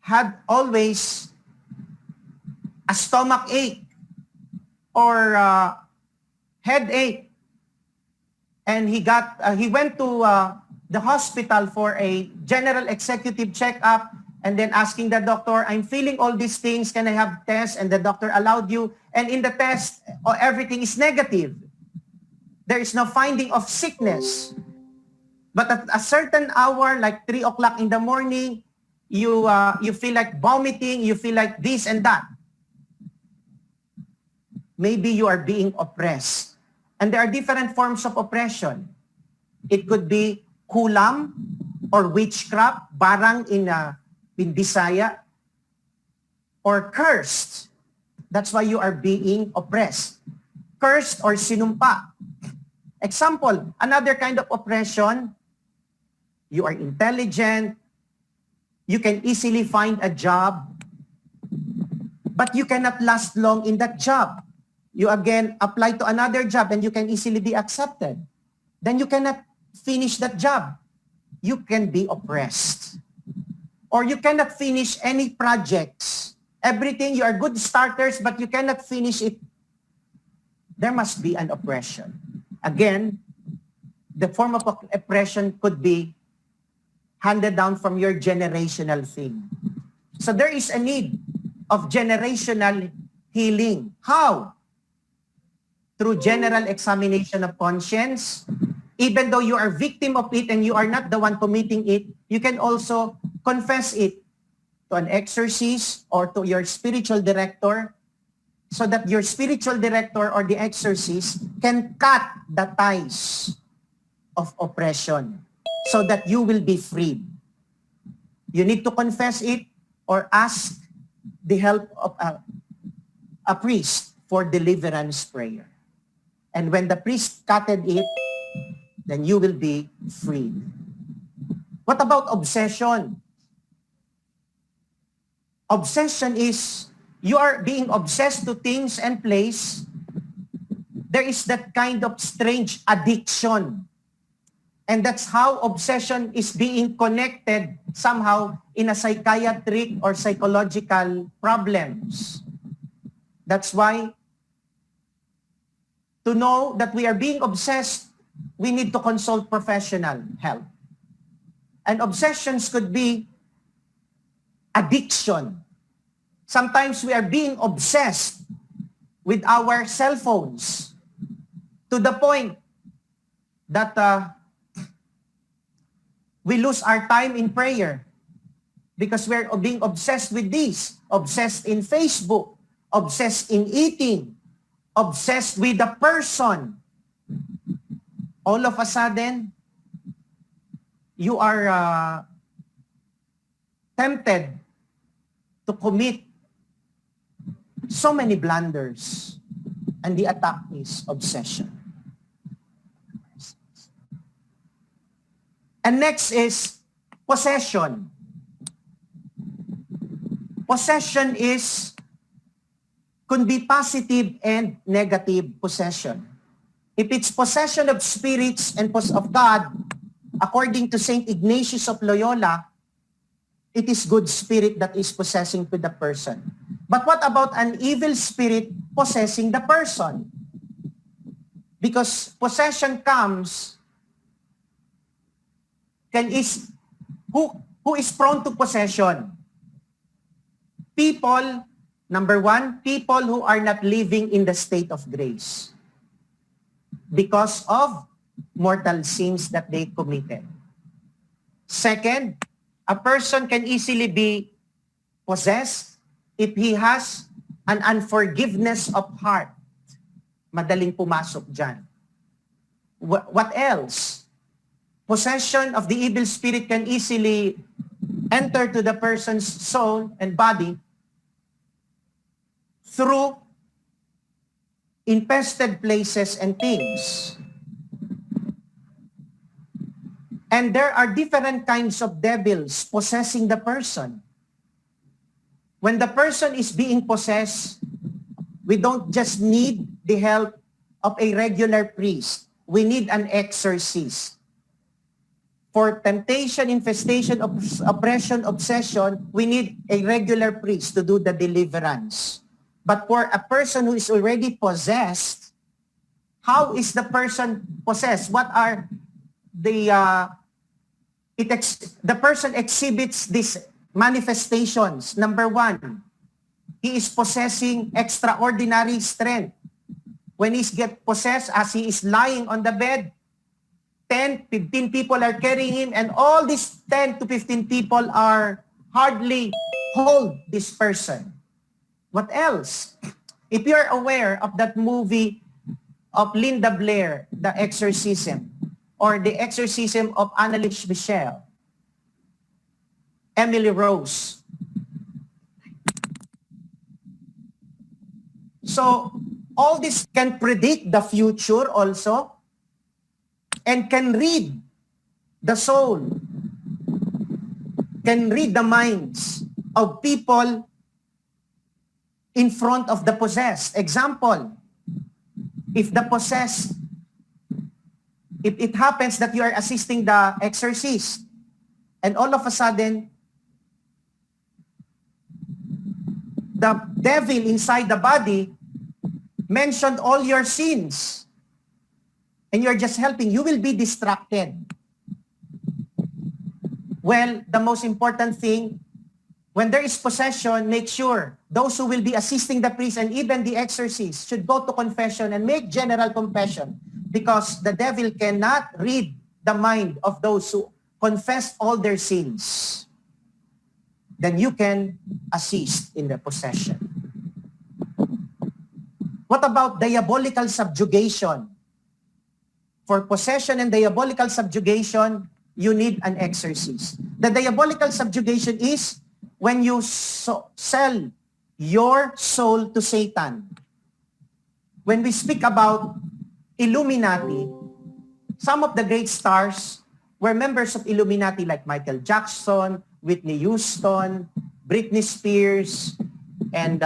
had always a stomach ache or headache, and he went to the hospital for a general executive checkup, and then asking the doctor, I'm feeling all these things, can I have tests? And the doctor allowed you, and in the test, everything is negative. There is no finding of sickness. But at a certain hour, like 3 o'clock in the morning, you feel like vomiting, you feel like this and that. Maybe you are being oppressed. And there are different forms of oppression. It could be kulam or witchcraft, barang in Bisaya, or cursed. That's why you are being oppressed. Cursed or sinumpa. Example, another kind of oppression, you are intelligent, you can easily find a job, but you cannot last long in that job. You again apply to another job and you can easily be accepted. Then you cannot finish that job. You can be oppressed. Or you cannot finish any projects. Everything, you are good starters, but you cannot finish it. There must be an oppression. Again, the form of oppression could be handed down from your generational thing. So there is a need of generational healing. How? Through general examination of conscience. Even though you are victim of it and you are not the one committing it, you can also confess it to an exorcist or to your spiritual director, so that your spiritual director or the exorcist can cut the ties of oppression so that you will be freed. You need to confess it or ask the help of a priest for deliverance prayer. And when the priest cutted it, then you will be freed. What about obsession? Obsession is you are being obsessed to things and place. There is that kind of strange addiction. And that's how obsession is being connected somehow in a psychiatric or psychological problems. That's why to know that we are being obsessed, we need to consult professional help. And obsessions could be addiction. Sometimes we are being obsessed with our cell phones to the point that we lose our time in prayer because we're being obsessed with this, obsessed in Facebook, obsessed in eating, obsessed with the person. All of a sudden, you are tempted to commit so many blunders, and the attack is obsession. And next is possession. Possession could be positive and negative possession. If it's possession of spirits and of God, according to Saint Ignatius of Loyola, it is good spirit that is possessing to the person. But what about an evil spirit possessing the person? Because possession comes, who is prone to possession? People, number one, people who are not living in the state of grace because of mortal sins that they committed. Second, a person can easily be possessed if he has an unforgiveness of heart. Madaling pumasok dyan. What else? Possession of the evil spirit can easily enter to the person's soul and body through infested places and things. And there are different kinds of devils possessing the person. When the person is being possessed, we don't just need the help of a regular priest. We need an exorcist. For temptation, infestation, oppression, obsession, we need a regular priest to do the deliverance. But for a person who is already possessed, how is the person possessed? What are the the person exhibits these manifestations? Number one, he is possessing extraordinary strength. When he gets possessed, as he is lying on the bed, 10, 15 people are carrying him, and all these 10 to 15 people are hardly hold this person. What else? If you're aware of that movie of Linda Blair, The Exorcism, or The Exorcism of Annalise Michel, Emily Rose. So, all this can predict the future also, and can read the soul, can read the minds of people in front of the possessed. Example, if it happens that you are assisting the exorcist, and all of a sudden, the devil inside the body mentioned all your sins, and you're just helping, you will be distracted. Well, the most important thing, when there is possession, make sure those who will be assisting the priest and even the exorcist should go to confession and make general confession, because the devil cannot read the mind of those who confess all their sins. Then you can assist in the possession. What about diabolical subjugation? For possession and diabolical subjugation, you need an exorcist. The diabolical subjugation is when you sell your soul to Satan. When we speak about Illuminati, some of the great stars were members of Illuminati like Michael Jackson, Whitney Houston, Britney Spears, and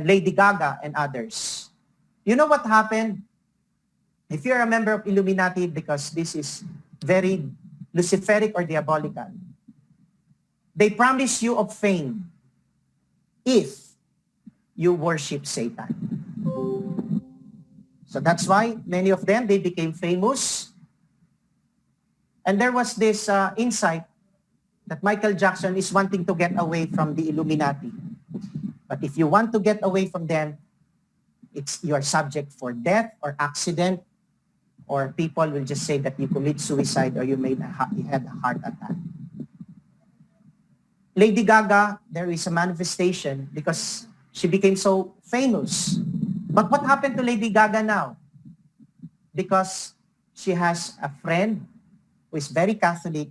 Lady Gaga, and others. You know what happened? If you're a member of Illuminati, because this is very luciferic or diabolical, they promise you of fame if you worship Satan. So that's why many of them, they became famous. And there was this insight that Michael Jackson is wanting to get away from the Illuminati. But if you want to get away from them, you are subject for death or accident, or people will just say that you commit suicide or you had a heart attack. Lady Gaga, there is a manifestation because she became so famous. But what happened to Lady Gaga now? Because she has a friend who is very Catholic,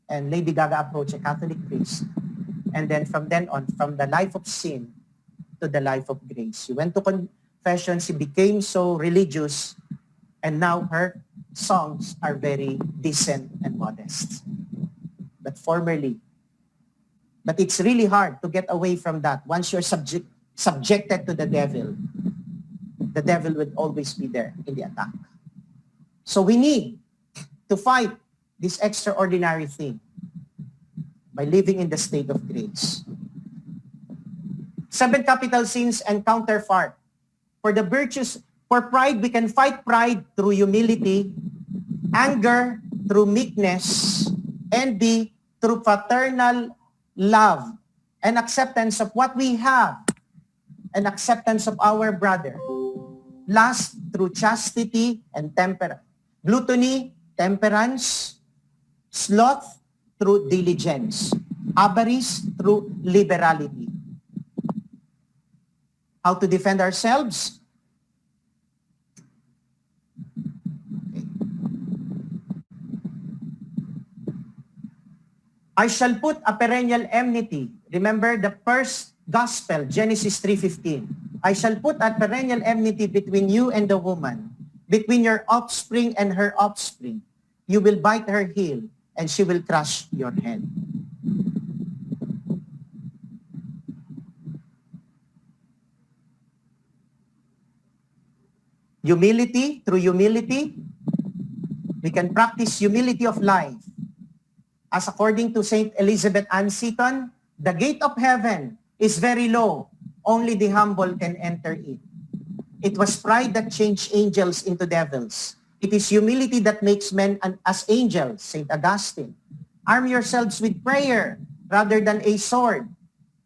and Lady Gaga approached a Catholic priest. And then from the life of sin to the life of grace. She went to confession, she became so religious, and now her songs are very decent and modest. But it's really hard to get away from that. Once you're subjected to the devil will always be there in the attack. So we need to fight this extraordinary thing by living in the state of grace. 7 capital sins and counterpart. For the virtues, for pride, we can fight pride through humility, anger through meekness, envy through fraternal love, and acceptance of what we have, and acceptance of our brother. Lust through chastity and temperance. Gluttony, temperance. Sloth through diligence. Avarice through liberality. How to defend ourselves? Okay. I shall put a perennial enmity. Remember the first gospel, Genesis 3:15. I shall put a perennial enmity between you and the woman, between your offspring and her offspring. You will bite her heel, and she will crush your head. Humility through humility, We can practice humility of life. As according to Saint Elizabeth Ann Seton, the gate of heaven is very low. Only the humble can enter it. It was pride that changed angels into devils. It is humility that makes men as angels, Saint Augustine. Arm yourselves with prayer rather than a sword.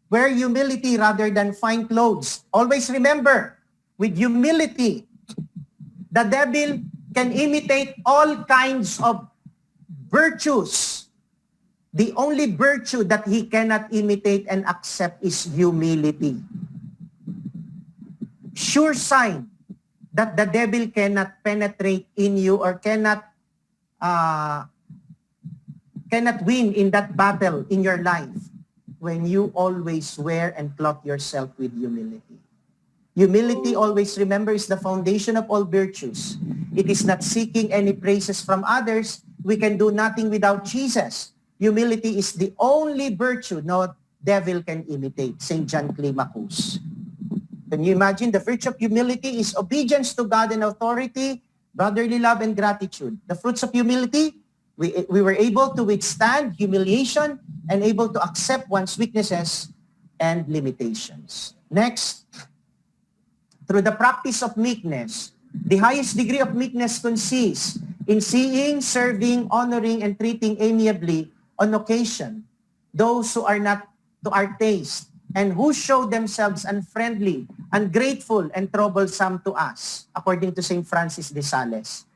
Wear humility rather than fine clothes. Always remember, with humility, the devil can imitate all kinds of virtues. The only virtue that he cannot imitate and accept is humility. Sure sign that the devil cannot penetrate in you or cannot win in that battle in your life when you always wear and clothe yourself with humility. Humility, always remember, is the foundation of all virtues. It is not seeking any praises from others. We can do nothing without Jesus. Humility is the only virtue no devil can imitate. St. John Climacus. Can you imagine? The virtue of humility is obedience to God and authority, brotherly love, and gratitude. The fruits of humility, we were able to withstand humiliation and able to accept one's weaknesses and limitations. Next, through the practice of meekness, the highest degree of meekness consists in seeing, serving, honoring, and treating amiably on occasion those who are not to our taste and who show themselves unfriendly, ungrateful, and troublesome to us, according to St. Francis de Sales.